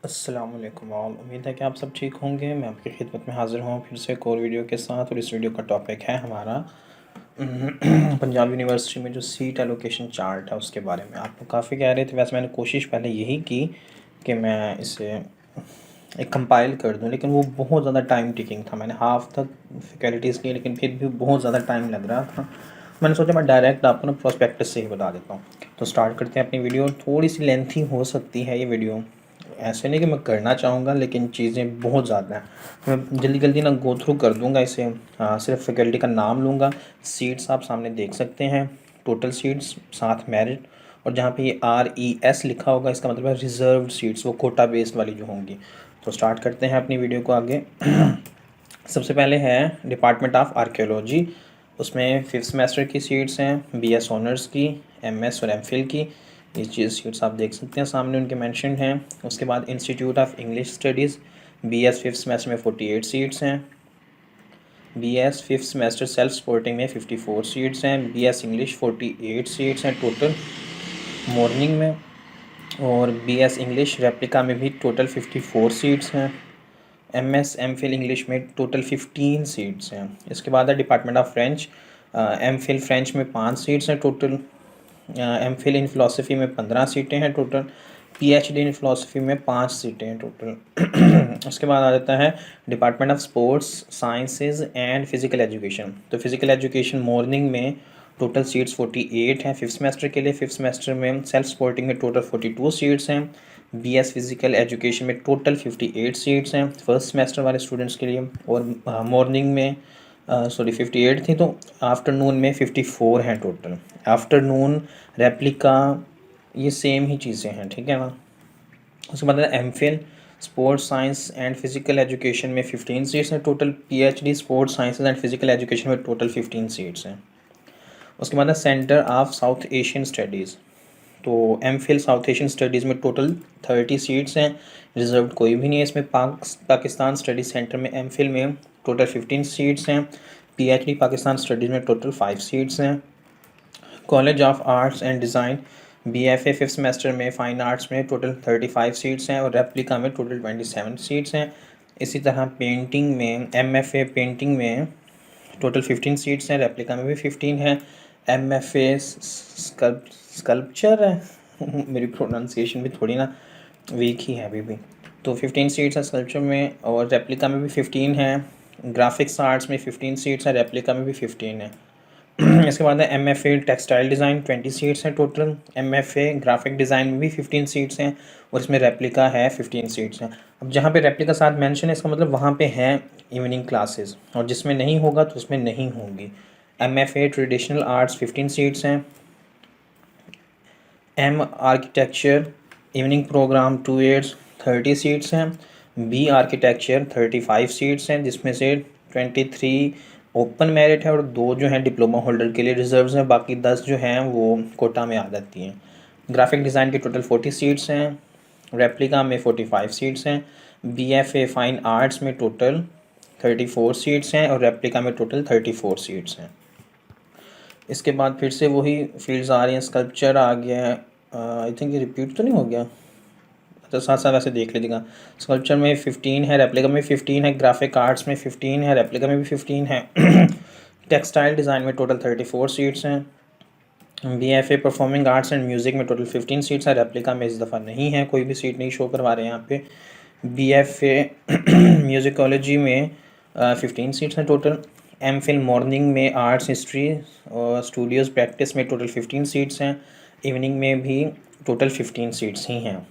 अस्सलामुअलैकुम ऑल। उम्मीद है कि आप सब ठीक होंगे। मैं आपकी खिदमत में हाज़िर हूँ फिर से एक और वीडियो के साथ, और इस वीडियो का टॉपिक है हमारा पंजाब यूनिवर्सिटी में जो सीट एलोकेशन चार्ट है उसके बारे में। आप लोग काफ़ी कह रहे थे, वैसे मैंने कोशिश पहले यही की कि मैं इसे एक कंपाइल कर दूं, लेकिन वो बहुत ज़्यादा टाइम टेकिंग था। मैंने हाफ तक फैकल्टीज़ की, लेकिन फिर भी बहुत ज़्यादा टाइम लग रहा था। मैंने सोचा मैं डायरेक्ट आपको ना प्रोस्पेक्टस से ही बता देता हूँ। तो स्टार्ट करते हैं अपनी वीडियो। थोड़ी सी लेंथी हो सकती है ये वीडियो, ऐसे नहीं कि मैं करना चाहूँगा, लेकिन चीज़ें बहुत ज़्यादा हैं। मैं जल्दी जल्दी ना गो थ्रू कर दूँगा इसे। सिर्फ फैकल्टी का नाम लूँगा। सीट्स आप सामने देख सकते हैं, टोटल सीट्स, साथ मेरिट, और जहाँ पे ये RES लिखा होगा इसका मतलब है रिज़र्व्ड सीट्स, वो कोटा बेस्ड वाली जो होंगी। तो स्टार्ट करते हैं अपनी वीडियो को आगे। सबसे पहले है डिपार्टमेंट ऑफ आर्कियोलॉजी। उसमें 5th सेमेस्टर की सीट्स हैं, BS ऑनर्स की, MS और MPhil की। ये चीज़ सीट्स आप देख सकते हैं सामने उनके मेंशन हैं। उसके बाद institute of English studies, BS 5th semester में 48 सीट्स हैं। BS 5th semester self supporting में 54 सीट्स हैं। BS इंग्लिश 48 सीट्स हैं टोटल मॉर्निंग में। और BS इंग्लिश रेप्लिका में भी टोटल 54 सीट्स हैं। MS MPhil इंग्लिश में टोटल 15 सीट्स हैं। इसके बाद है department of French. MPhil French में 5 सीट्स हैं टोटल। MPhil इन फ़िलासफ़ी में 15 सीटें हैं टोटल। PhD इन फ़िलासफ़ी में 5 सीटें हैं टोटल। उसके बाद आ जाता है department of sports sciences and physical education. तो फिज़िकल एजुकेशन मॉर्निंग में टोटल सीट्स 48 हैं 5th सेमेस्टर के लिए। 5th सेमेस्टर में सेल्फ सपोर्टिंग में टोटल 42 सीट्स हैं। BS फिज़िकल एजुकेशन में टोटल 58 सीट्स हैं फर्स्ट सेमेस्टर वाले स्टूडेंट्स के लिए। और मॉर्निंग में 58 थी, तो आफ्टरनून में 54 हैं टोटल। आफ्टरनून रेप्लिका ये सेम ही चीज़ें हैं, ठीक है ना। उसके बाद MPhil sports science and physical education में 15 सीट्स हैं total. PhD sports science and physical education में टोटल 15 सीट्स हैं। उसके बाद centre of south Asian studies. तो MPhil साउथ एशियन स्टडीज़ में टोटल 30 सीट्स हैं। रिजर्व कोई भी नहीं है इसमें। पाकिस्तान स्टडी सेंटर में MPhil में टोटल 15 सीट्स हैं। PhD पाकिस्तान स्टडीज़ में टोटल 5 सीट्स हैं। College of arts and design BFA 5th semester में फ़ाइन आर्ट्स में टोटल 35 सीट्स हैं, और रेप्लिका में टोटल 27 सीट्स हैं। इसी तरह पेंटिंग में MFA पेंटिंग में टोटल 15 सीट्स हैं, रेप्लिका में भी 15 हैं। MFA स्कल्पचर है मेरी प्रोनाउंसिएशन भी थोड़ी ना वीक ही है अभी भी। तो 15 सीट्स हैं स्कल्पचर में, और रेप्लिका में भी 15 हैं। ग्राफिक्स आर्ट्स में 15 सीट्स हैं, रेप्लिका में भी 15 है। इसके बाद है MFA टेक्सटाइल डिज़ाइन 20 सीट्स हैं टोटल। MFA ग्राफिक डिज़ाइन में भी 15 सीट्स हैं, और इसमें रेप्लिका है 15 सीट्स हैं। अब जहाँ पे रेप्लिका साथ मेंशन है इसका मतलब वहाँ पे हैं इवनिंग क्लासेस, और जिसमें नहीं होगा तो उसमें नहीं होंगी। MFA ट्रेडिशनल आर्ट्स 15 सीट्स हैं। M architecture evening program 2 years 30 seats हैं। B आर्किटेक्चर 35 सीट्स हैं, जिसमें से 23 ओपन मेरिट है और 2 जो हैं डिप्लोमा होल्डर के लिए रिजर्व्स हैं। बाकी 10 जो हैं वो कोटा में आ जाती हैं। ग्राफिक डिज़ाइन के टोटल 40 सीट्स हैं। रेप्लिका में 45 सीट्स हैं। BFA फाइन आर्ट्स में टोटल 34 सीट्स हैं, और रेप्लिका में टोटल 34 सीट्स हैं। इसके बाद फिर से वही फील्ड्स आ रही हैं। स्कल्पचर आ गया है, आई थिंक ये रिपीट तो नहीं हो गया। तो साथ साथ वैसे देख लीजिएगा। स्कल्पचर में 15 है, रेप्लिका में 15 है, ग्राफिक आर्ट्स में 15 है, रेप्लिका में भी 15 है। टेक्सटाइल डिज़ाइन में टोटल 34 सीट्स हैं। BFA performing arts and music में टोटल 15 सीट्स हैं, रेप्लिका में इस दफ़ा नहीं है, कोई भी सीट नहीं शो करवा रहे हैं यहाँ पे। BFA म्यूज़िकोलॉजी में 15 सीट्स हैं टोटल। MPhil मॉर्निंग में आर्ट्स हिस्ट्री और स्टूडियोज़ प्रैक्टिस में टोटल 15 सीट्स हैं। इवनिंग में भी टोटल 15 सीट्स ही हैं।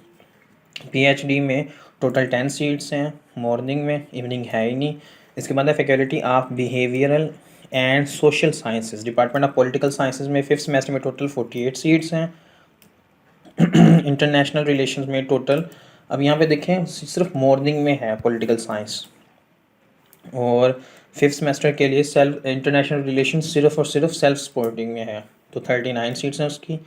PhD में टोटल 10 सीट्स हैं मॉर्निंग में, इवनिंग है ही नहीं। इसके बाद है faculty of behavioural and social sciences. Department of political sciences में 5th सेमेस्टर में टोटल 48 सीट्स हैं। इंटरनेशनल रिलेशंस में टोटल, अब यहाँ पे देखें सिर्फ मॉर्निंग में है पॉलिटिकल साइंस, और 5th सेमेस्टर के लिए सेल्फ इंटरनेशनल रिलेशन सिर्फ और सिर्फ सेल्फ सपोर्टिंग में है, तो 39 सीट्स हैं उसकी।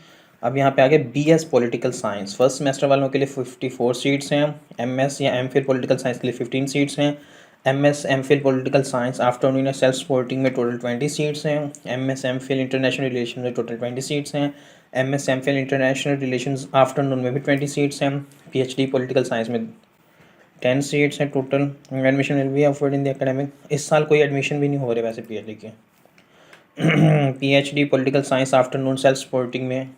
अब यहाँ पे आगे BS political science first semester वालों के लिए 54 सीट्स हैं। MS या MPhil पॉलिटिकल साइंस के लिए 15 सीट्स हैं। MS MPhil political science afternoon या सेल्फ सपोर्टिंग में टोटल 20 सीट्स हैं। MS MPhil इंटरनेशनल रिलेशन में टोटल 20 सीट्स हैं। MS MPhil international relation afternoon में भी 20 सीट्स हैं। PhD पॉलिटिकल साइंस में 10 सीट्स हैं total. Admission will be offered in the academic. इस साल कोई एडमिशन भी नहीं हो रहे वैसे पीएचडी के। PhD political science afternoon self supporting में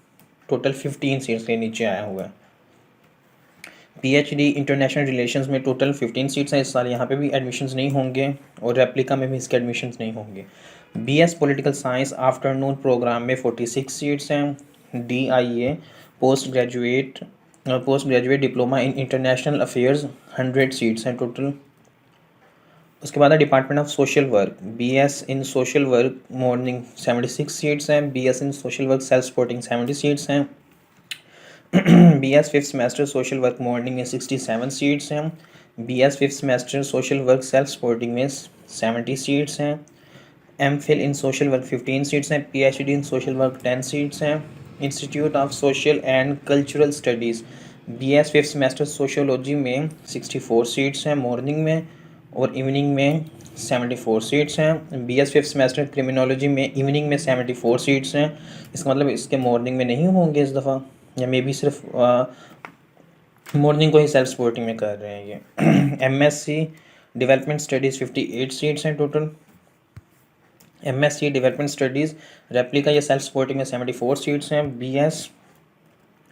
टोटल 15 सीट्स के नीचे आया हुआ है। पीएचडी इंटरनेशनल रिलेशंस में टोटल 15 सीट्स हैं इस साल, यहाँ पे भी एडमिशन्स नहीं होंगे और रेप्लिका में भी इसके एडमिशन्स नहीं होंगे। BS political science afternoon programme में 46 सीट्स हैं। DIA post graduate diploma in international affairs 100 seats हैं टोटल। उसके बाद है department of social work, BS in social work morning 76 seats हैं। BS in social work self supporting 70 seats हैं। BS fifth semester social work morning में 67 seats हैं। BS fifth semester social work self supporting में 70 seats हैं। MPhil इन social work 15 seats हैं। PhD in social work 10 seats हैं। Institute of social and cultural studies BS fifth semester sociology में 64 seats हैं morning में, और इवनिंग में 74 सीट्स हैं। बीएस फिफ्थ सेमेस्टर क्रिमिनोलॉजी में इवनिंग में 74 सीट्स हैं। इसका मतलब इसके मॉर्निंग में नहीं होंगे इस दफ़ा, या मे बी सिर्फ मॉर्निंग को ही सेल्फ सपोर्टिंग में कर रहे हैं ये। एमएससी डेवलपमेंट स्टडीज़ 58 सीट्स हैं total. MSc development studies replica या सेल्फ सपोर्टिंग में 74 सीट्स हैं। बीएस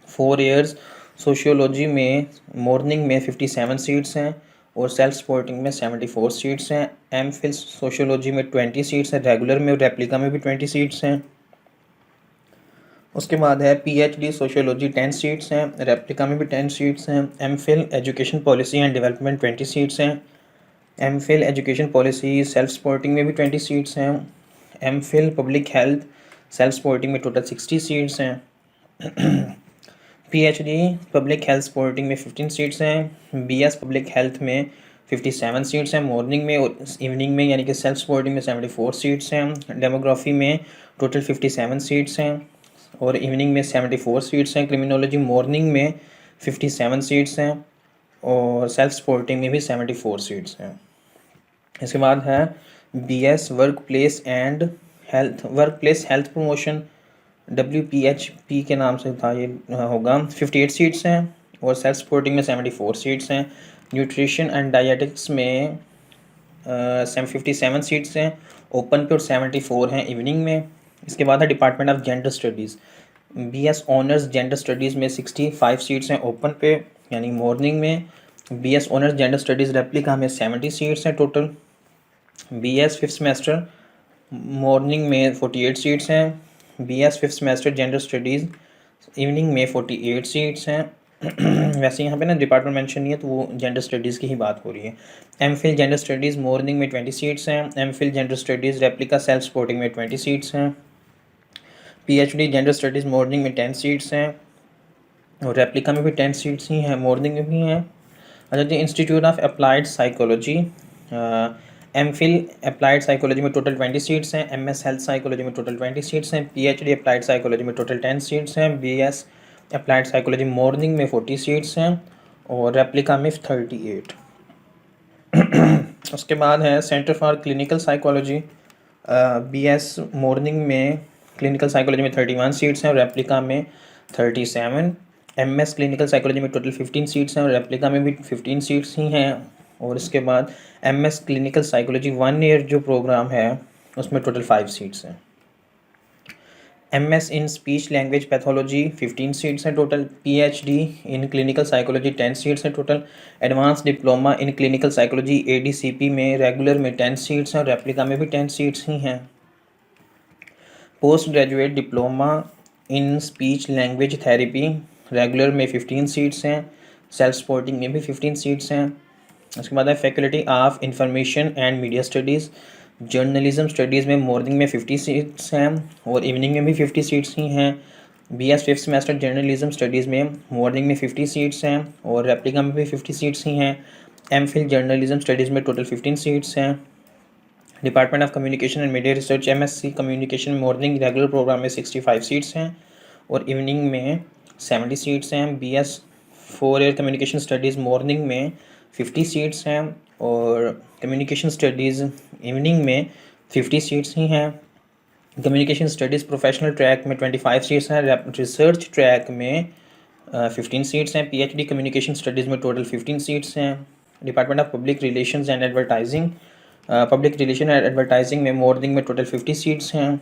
4 ईयर्स सोशियोलॉजी में मॉर्निंग में 57 सीट्स हैं और सेल्फ सपोर्टिंग में 74 सीट्स हैं। एमफिल सोशियोलॉजी में 20 सीट्स हैं रेगुलर में, और रेप्लिका में भी 20 सीट्स हैं। उसके बाद है पीएचडी सोशियोलॉजी 10 सीट्स हैं, रेप्लिका में भी 10 सीट्स हैं। MPhil education policy and development 20 seats हैं। MPhil education policy self supporting में भी 20 सीट्स हैं। MPhil public health self supporting में टोटल 60 सीट्स हैं। पीएचडी पब्लिक हेल्थ सपोर्टिंग में 15 सीट्स हैं। बीएस पब्लिक हेल्थ में 57 सीट्स हैं मॉर्निंग में, और इवनिंग में यानी कि सेल्फ सपोर्टिंग में 74 सीट्स हैं। डेमोग्राफी में टोटल 57 सीट्स हैं और इवनिंग में 74 सीट्स हैं। क्रिमिनोलॉजी मॉर्निंग में 57 सीट्स हैं और सेल्फ सपोर्टिंग में भी 74 सीट्स हैं। इसके बाद है BS workplace health promotion WPHP के नाम से था ये होगा। 58 सीट्स हैं और सेल्फ सपोर्टिंग में 74 सीट्स हैं। न्यूट्रिशन एंड डायटिक्स में 57 सीट्स हैं ओपन पे और 74 हैं इवनिंग में। इसके बाद है department of gender studies, BS honours gender studies में 65 सीट्स हैं ओपन पे यानी मॉर्निंग में। BS honours gender studies replica में 70 सीट्स हैं total. BS fifth semester morning में 48 सीट्स हैं। BS fifth semester gender studies evening में 48 सीट्स हैं। वैसे यहाँ पे ना डिपार्टमेंट मेंशन नहीं है तो वो जेंडर स्टडीज़ की ही बात हो रही है। एमफिल जेंडर स्टडीज़ मॉर्निंग में 20 सीट्स हैं। MPhil gender studies replica self supporting में 20 सीट्स हैं। पीएचडी जेंडर स्टडीज़ मॉर्निंग में 10 सीट्स हैं और रेप्लिका में भी 10 सीट्स ही हैं, मॉर्निंग में भी हैं। अच्छा जी, institute of applied psychology MPhil applied psychology में टोटल 20 सीट्स हैं। एमएस हेल्थ साइकोलॉजी में टोटल 20 सीट्स हैं। पीएचडी अप्लाइड साइकोलॉजी में टोटल 10 सीट्स हैं। बीएस अप्लाइड साइकोलॉजी मॉर्निंग में 40 सीट्स हैं और रेप्लिका में 38। उसके बाद है centre for clinical psychology, BS morning में क्लिनिकल साइकोलॉजी में 31 सीट्स हैं और रेप्लिका में 37। एमएस क्लिनिकल साइकोलॉजी में टोटल 15 सीट्स हैं और रेप्लिका में भी 15 सीट्स ही हैं। और इसके बाद एमएस क्लिनिकल साइकोलॉजी 1 ईयर जो प्रोग्राम है उसमें टोटल 5 सीट्स हैं। MS in speech language pathology 15 seats हैं total. PhD in clinical psychology 10 seats हैं total. Advance diploma in clinical psychology ADCP में रेगुलर में 10 सीट्स हैं और रेप्लिका में भी 10 सीट्स ही हैं। पोस्ट ग्रेजुएट डिप्लोमा इन स्पीच लैंग्वेज थेरेपी रेगुलर में 15 सीट्स हैं, सेल्फ सपोर्टिंग में भी 15 सीट्स हैं। उसके बाद है faculty of information and media studies journalism studies में मॉर्निंग में 50 सीट्स हैं और इवनिंग में भी 50 सीट्स ही हैं। BS fifth semester journalism studies में मॉर्निंग में 50 सीट्स हैं और रेप्लिका में भी 50 सीट्स ही हैं। एमफिल जर्नलिज्म स्टडीज़ में टोटल 15 सीट्स हैं। Department of communication and media research MSc communication morning regular programme में 65 सीट्स हैं और इवनिंग में 70 सीट्स हैं। BS 4 year communication studies morning में 50 सीट्स हैं और कम्युनिकेशन स्टडीज़ इवनिंग में 50 सीट्स ही हैं। कम्युनिकेशन स्टडीज़ प्रोफेशनल ट्रैक में 25 सीट्स हैं। रिसर्च ट्रैक में 15 सीट्स हैं। पीएचडी कम्युनिकेशन स्टडीज़ में टोटल 15 सीट्स हैं। Department of public relations and advertising, public relation and advertising में मॉर्निंग में टोटल 50 सीट्स हैं,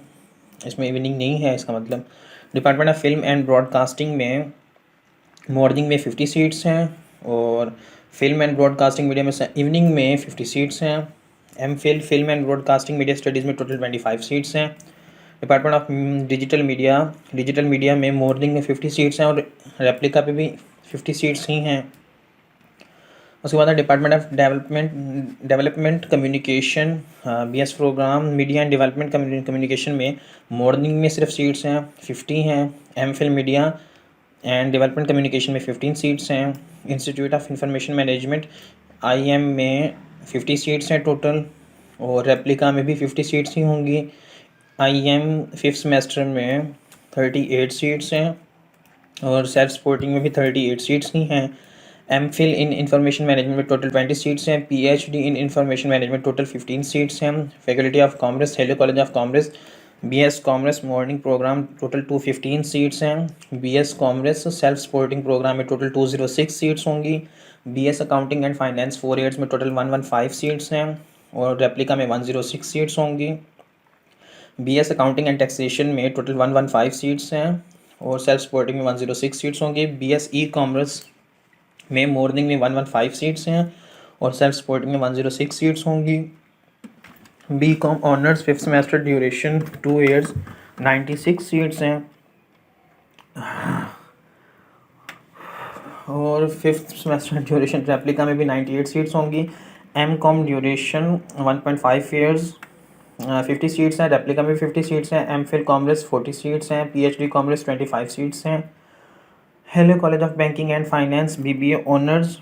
इसमें इवनिंग नहीं है इसका मतलब। Department of film and broadcasting में मॉर्निंग में 50 सीट्स हैं, और फिल्म एंड ब्रॉडकास्टिंग मीडिया में इवनिंग में 50 सीट्स हैं। M Phil film and broadcasting media studies में टोटल 25 सीट्स हैं। डिपार्टमेंट ऑफ डिजिटल मीडिया में मॉर्निंग में 50 सीट्स हैं, और रेप्लिका पे भी 50 सीट्स ही हैं। उसके बाद department of development communication, BS program media and development communication में मॉर्निंग में सिर्फ सीट्स हैं, 50 हैं। M Phil media and development communication में 15 सीट्स हैं। Institute of information management IM में 50 सीट्स हैं टोटल, और रेप्लिका में भी 50 सीट्स ही होंगी। आईएम फिफ्थ सेमेस्टर में 38 सीट्स हैं, और सेल्फ सपोर्टिंग में भी 38 सीट्स ही हैं। M Phil in information management में टोटल 20 सीट्स हैं। PhD in information management total 15 seats हैं। Faculty of commerce Hailey college of commerce BS commerce morning programme total 215 seats हैं। BS commerce self supporting programme में total 206 seats होंगी। BS accounting and finance 4 years में total 115 seats हैं, और replica में 106 seats होंगी। BS accounting and taxation में total 115 seats हैं, और सेल्फ सपोर्टिंग में 106 सीट्स होंगी। बीएस ई कॉमर्स में मॉर्निंग में 115 सीट्स हैं, और सेल्फ सपोर्टिंग में 106 सीट्स होंगी। BCom honours fifth semester duration 2 years 96 seats हैं, और फिफ्थ सेमेस्टर ड्यूरेशन रेप्लिका में भी 98 सीट्स होंगी। M com duration 1.5 years 50 seats हैं, रेप्लिका में 50 सीट्स हैं। एम फिल कॉमर्स 40 सीट्स हैं, पीएचडी कॉमर्स 25 सीट्स हैं। Hailey college of banking and finance BBA honours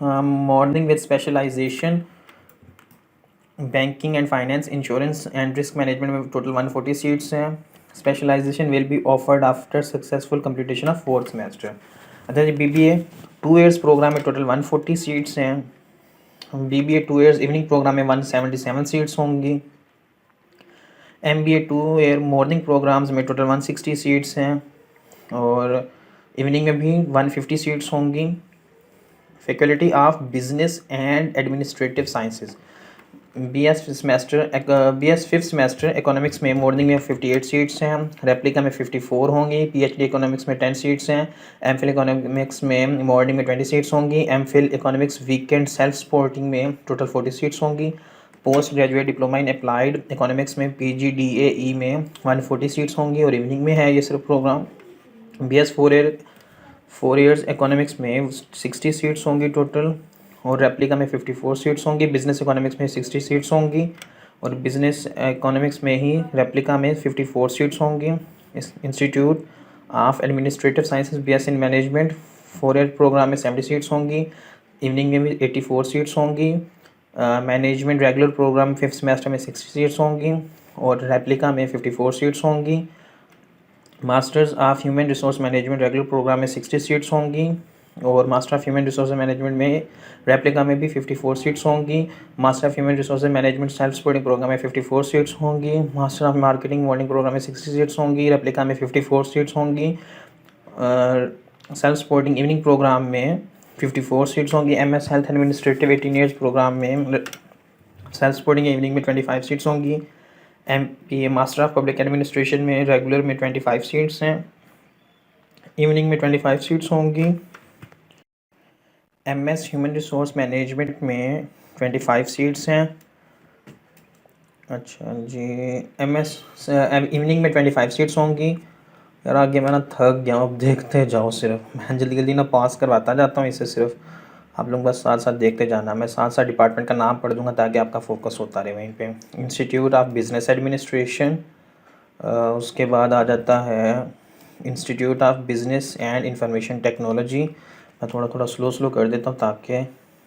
morning with specialisation banking and finance insurance and risk management में total 140 seats हैं। Specialisation will be offered after successful completion of 4th semester. अच्छा जी, BBA 2 years programme में total 140 seats हैं। BBA 2 years evening programme में 177 seats होंगी। MBA 2 year morning programmes में total 160 seats हैं, और इवनिंग में भी 150 सीट्स होंगी। Faculty of business and administrative sciences BS fifth semester economics में मॉर्निंग में 58 सीट्स हैं, रेप्लिका में 54 होंगी। पीएचडी इकोनॉमिक्स में 10 सीट्स हैं। एमफिल इकोनॉमिक्स में मॉर्निंग में 20 सीट्स होंगी। MPhil economics weekend self supporting में टोटल 40 सीट्स होंगी। Post graduate diploma in applied economics में पीजीडीएई में 140 सीट्स होंगी, और इवनिंग में है ये सिर्फ प्रोग्राम। बीएस 4 ईयर्स इकोनॉमिक्स में 60 सीट्स होंगी टोटल, और रेप्लिका में 54 सीट्स होंगी। बिजनेस इकोनॉमिक्स में 60 सीट्स होंगी, और बिजनेस इकोनॉमिक्स में ही रेप्लिका में 54 सीट्स होंगी। Institute of administrative sciences BS in management 4 year programme में 70 सीट्स होंगी, इवनिंग में भी 84 सीट्स होंगी। Management regular programme fifth semester में 60 सीट्स होंगी, और रेप्लिका में 54 सीट्स होंगी। Masters of human resource management regular programme में 60 सीट्स होंगी, और master of human resource management में रेप्लिका में भी 54 सीट्स होंगी। Master of human resource management self supporting programme में 54 सीट्स होंगी। Master of marketing morning programme में 60 सीट्स होंगी, रेप्लिका में 54 सीट्स होंगी। सेल्फ सपोर्टिंग इवनिंग प्रोग्राम में 54 सीट्स होंगी। MS health administrative 18 years programme में सेल्फ सपोर्टिंग इवनिंग में 25 सीट्स होंगी। MPA master of public administration में रेगुलर में 25 सीट्स हैं, इवनिंग में 25 सीट्स होंगी। एमएस ह्यूमन रिसोर्स मैनेजमेंट में 25 सीट्स हैं। अच्छा जी, एमएस इवनिंग में 25 सीट्स होंगी। यार आगे मैं ना थक गया हूँ, अब देखते जाओ सिर्फ, मैं जल्दी जल्दी ना पास करवाता जाता हूँ इसे, सिर्फ आप लोग बस साथ साथ देखते जाना। मैं साथ साथ डिपार्टमेंट का नाम पढ़ दूंगा ताकि आपका फोकस होता रहे वहीं पे। इंस्टीट्यूट ऑफ बिजनेस एडमिनिस्ट्रेशन, उसके बाद आ जाता है institute of business and information technology. मैं थोड़ा थोड़ा स्लो कर देता हूँ ताकि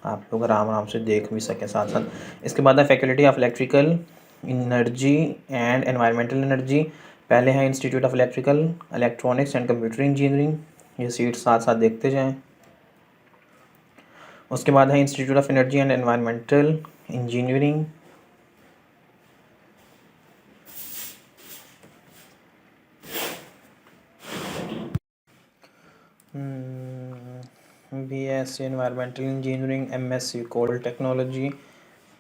आप लोग आराम आराम से देख भी सकें साथ साथ। इसके बाद है faculty of electrical energy and environmental energy. पहले है institute of electrical electronics and computer engineering, ये सीट साथ साथ देखते जाएँ। उसके बाद है institute of energy and environmental engineering. BS MSc Environmental Engineering, MSc Coal Technology,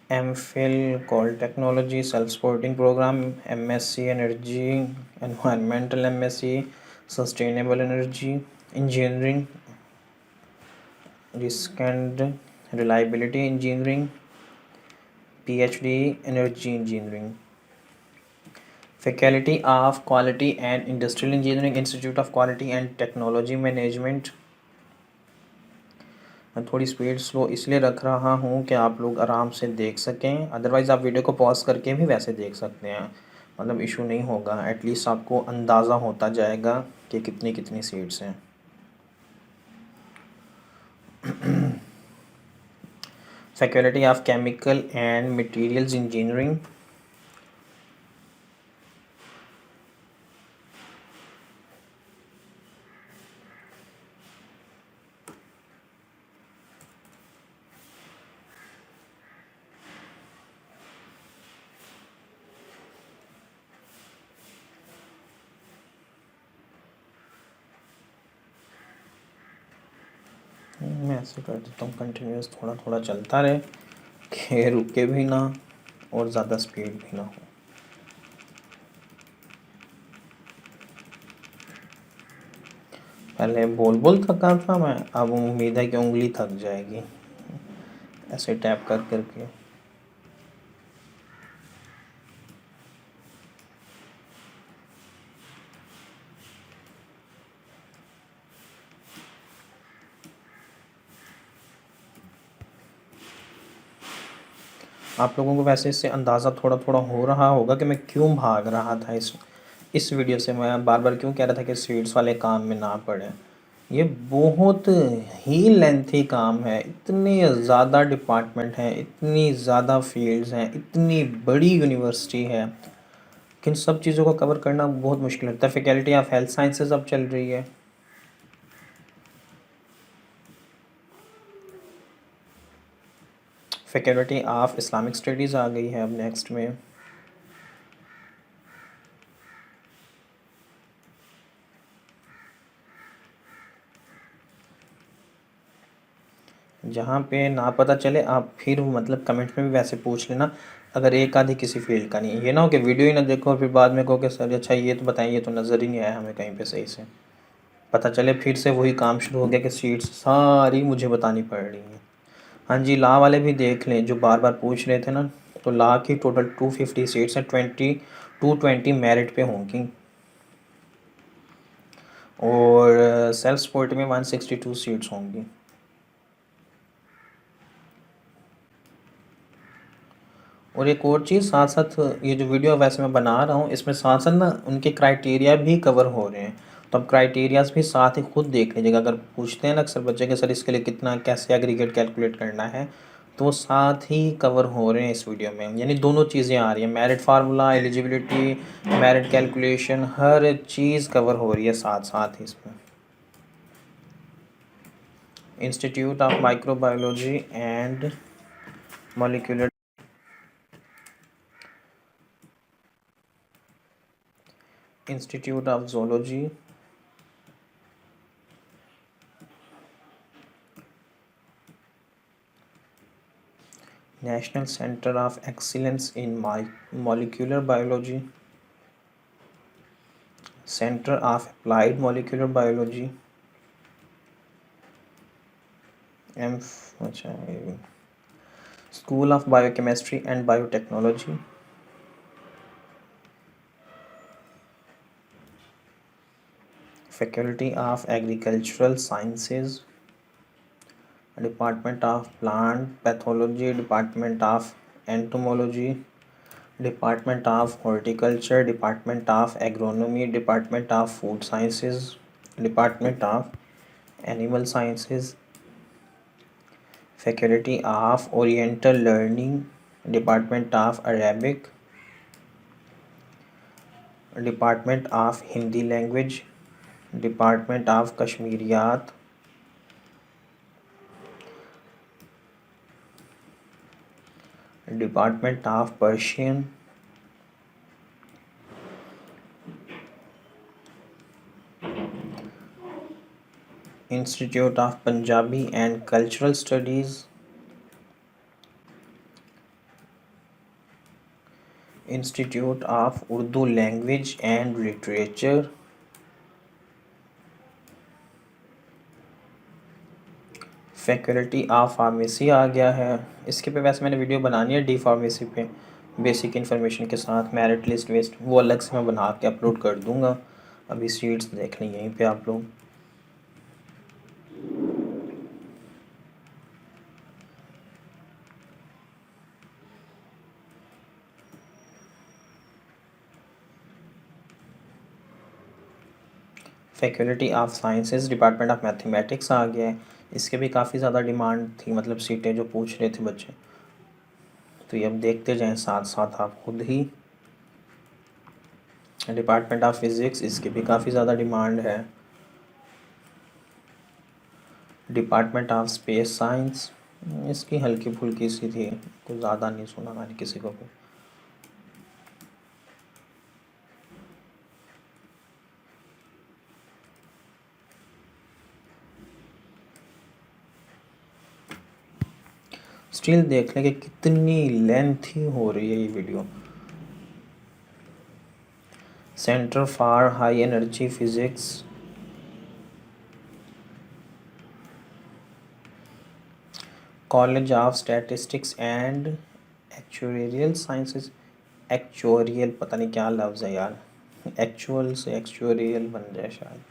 MPhil Coal Technology Self-Supporting Program, MSc Energy Environmental, MSc Sustainable Energy Engineering, Risk and Reliability Engineering, PhD Energy Engineering. Faculty of Quality and Industrial Engineering, Institute of Quality and Technology Management. मैं थोड़ी speed slow इसलिए रख रहा हूँ कि आप लोग आराम से देख सकें, अदरवाइज़ आप वीडियो को पॉज करके भी वैसे देख सकते हैं, मतलब इशू नहीं होगा। एटलीस्ट आपको अंदाज़ा होता जाएगा कि कितनी कितनी सीट्स हैं। Faculty of chemical and materials engineering, मैं ऐसे कर देता हूँ कंटिन्यूस, थोड़ा थोड़ा चलता रहे कि रुके भी ना और ज़्यादा स्पीड भी ना हो। पहले बोल बोल थका था मैं, अब उम्मीद है कि उंगली थक जाएगी ऐसे टैप कर करके। आप लोगों को वैसे इससे अंदाज़ा थोड़ा थोड़ा हो रहा होगा कि मैं क्यों भाग रहा था इस वीडियो से। मैं बार बार क्यों कह रहा था कि सीट्स वाले काम में ना पड़े। ये बहुत ही लेंथी काम है, इतने ज़्यादा डिपार्टमेंट हैं, इतनी ज़्यादा फील्ड्स हैं, इतनी बड़ी यूनिवर्सिटी है कि इन सब चीज़ों को कवर करना बहुत मुश्किल लगता है। फैकल्टी ऑफ हेल्थ साइंसेज अब चल रही है, फैकल्टी ऑफ इस्लामिक स्टडीज़ आ गई है अब नेक्स्ट में। जहाँ पे ना पता चले आप फिर मतलब कमेंट में भी वैसे पूछ लेना, अगर एक आधी किसी फील्ड का नहीं है। ये ना हो कि वीडियो ही ना देखो और फिर बाद में कहो कि सर अच्छा ये तो बताइए, ये तो नज़र ही नहीं आया हमें कहीं पे सही से। पता चले फिर से वही काम शुरू हो गया कि सीट्स सारी मुझे बतानी पड़ रही हैं। हाँ जी, ला वाले भी देख लें जो बार बार पूछ रहे थे ना, तो ला की टोटल 250 सीट्स हैं, 220 मेरिट पे होंगी और सेल्फ सपोर्ट में 162 सीट्स होंगी। और एक और चीज़ साथ साथ, ये जो वीडियो वैसे मैं बना रहा हूँ इसमें साथ साथ ना उनके क्राइटेरिया भी कवर हो रहे हैं, तो अब क्राइटेरियाज भी साथ ही खुद देख लीजिएगा। अगर पूछते हैं ना अक्सर बच्चे के सर इसके लिए कितना कैसे एग्रीगेट कैलकुलेट करना है, तो वो साथ ही कवर हो रहे हैं इस वीडियो में। यानी दोनों चीज़ें आ रही हैं, merit formula, eligibility, merit calculation, हर चीज़ कवर हो रही है साथ साथ ही इसमें। Institute of microbiology and molecular, institute of zoology, National Center of Excellence in Molecular Biology, Center of Applied Molecular Biology, School of Biochemistry and Biotechnology, Faculty of Agricultural Sciences, Department of Plant Pathology, Department of Entomology, Department of Horticulture, Department of Agronomy, Department of Food Sciences, Department of Animal Sciences, Faculty of Oriental Learning, Department of Arabic, Department of Hindi Language, Department of Kashmiriyat, Department of Persian, institute of Punjabi and cultural studies, institute of Urdu language and literature, faculty of pharmacy आ गया है। इसके पे वैसे मैंने video बनानी है D pharmacy पे बेसिक इन्फॉर्मेशन के साथ, मेरिट लिस्ट वेस्ट वो अलग से मैं बना के अपलोड कर दूंगा। अभी सीट्स देख लें यहीं पे आप लोग। Faculty of sciences, department of mathematics आ गया है। इसके भी काफ़ी ज़्यादा डिमांड थी, मतलब सीटें जो पूछ रहे थे बच्चे, तो ये अब देखते जाएं साथ साथ आप खुद ही। डिपार्टमेंट ऑफ फिज़िक्स, इसकी भी काफ़ी ज़्यादा डिमांड है। डिपार्टमेंट ऑफ स्पेस साइंस, इसकी हल्की फुल्की सी थी, कुछ ज़्यादा नहीं सुना मैंने किसी को भी। स्टिल देख लें कि कितनी लेंथी हो रही है ये video. Centre for high energy physics, college of statistics and actuarial sciences, actuarial पता नहीं क्या लफ्ज़ है यार, एक्चुअल से एक्चुरियल बन जाए शायद।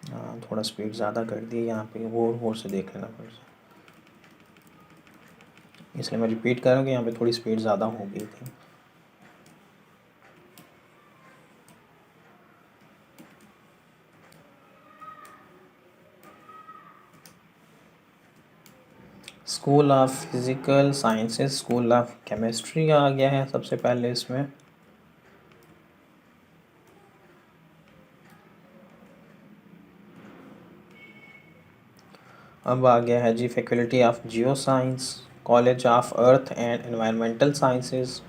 हाँ थोड़ा स्पीड ज़्यादा कर दी यहाँ पे, गौर से देख लेना फिर से, इसलिए मैं रिपीट कर रहा हूँ कि यहाँ पे थोड़ी स्पीड ज़्यादा हो गई थी। School of physical sciences, school of chemistry आ गया है सबसे पहले इसमें। अब आ गया है जी faculty of geoscience, college of earth and environmental sciences,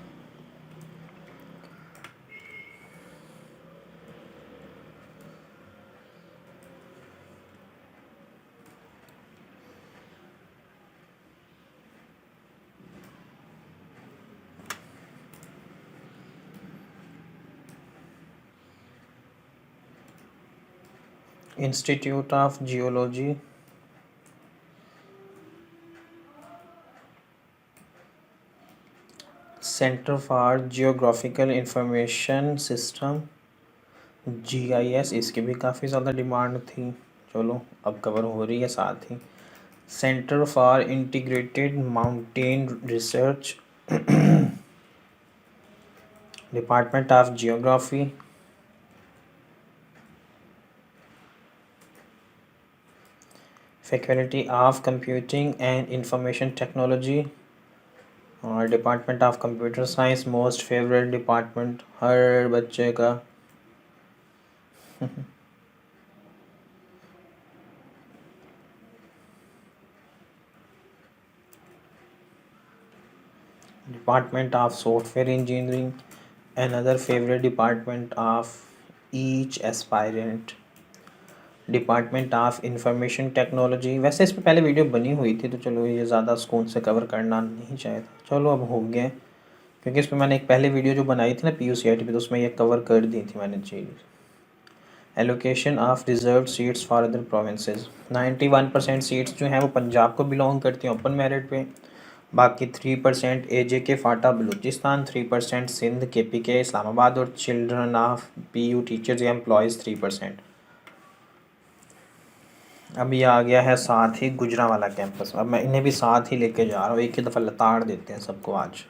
institute of geology, centre for geographical information system, GIS, इसकी भी काफ़ी ज़्यादा डिमांड थी, चलो अब कवर हो रही है साथ ही। Centre for integrated mountain research, department of geography, faculty of computing and information technology और department of computer science, most favourite department हर बच्चे का। Department of software engineering, another favorite department of each aspirant, department of information technology. वैसे इस पर पहले video बनी हुई थी तो चलो ये ज़्यादा सुकून से कवर करना नहीं चाहिए था, चलो अब हो गया, क्योंकि इस पर मैंने एक पहले वीडियो जो बनाई थी ना PUCIT पे, तो उसमें ये कवर कर दी थी मैंने चीज़। Allocation of reserve seats for other provinces, 91% seats जो हैं वो पंजाब को बिलोंग करती हैं ओपन मेरिट पे, बाकी 3% AJK फाटा बलूचिस्तान, 3% सिंध KPK इस्लामाबाद, और चिल्ड्रन ऑफ PU टीचर्स या एम्प्लॉयज़ 3%। अब ये आ गया है साथ ही गुजरांवाला कैंपस, अब मैं इन्हें भी साथ ही लेके जा रहा हूँ, एक ही दफ़ा लताड़ देते हैं सबको आज।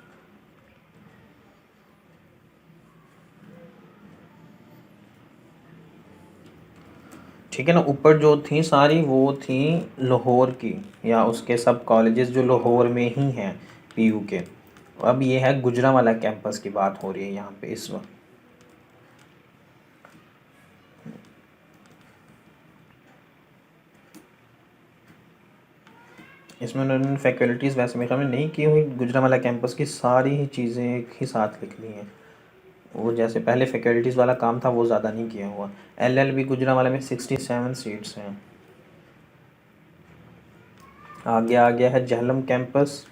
ठीक है ना, ऊपर जो थी सारी वो थी लाहौर की या उसके सब कॉलेजेस जो लाहौर में ही हैं PU के। अब ये है गुजरांवाला कैंपस की बात हो रही है यहाँ पे इस वक्त। इसमें उन्होंने फैकल्टीज़ वैसे मेरे ख्याल में नहीं की हुई, गुजरांवाला कैंपस की सारी ही चीज़ें एक ही साथ लिख ली हैं। वो जैसे पहले फैकल्टीज़ वाला काम था वो ज़्यादा नहीं किया हुआ। LLB गुजरांवाला में 67 सीट्स हैं। आगे आ गया है झेलम कैंपस।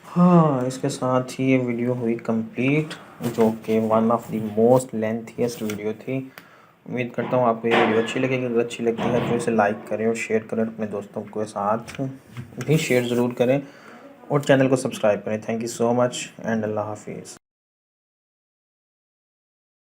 हाँ, इसके साथ ही ये वीडियो हुई कंप्लीट, जो कि one of the most lengthiest video थी। उम्मीद करता हूँ आपको ये वीडियो अच्छी लगेगी। अगर अच्छी लगती है तो इसे लाइक करें और शेयर करें, अपने दोस्तों के साथ भी शेयर ज़रूर करें और चैनल को सब्सक्राइब करें। Thank you so much and अल्लाह हाफिज़।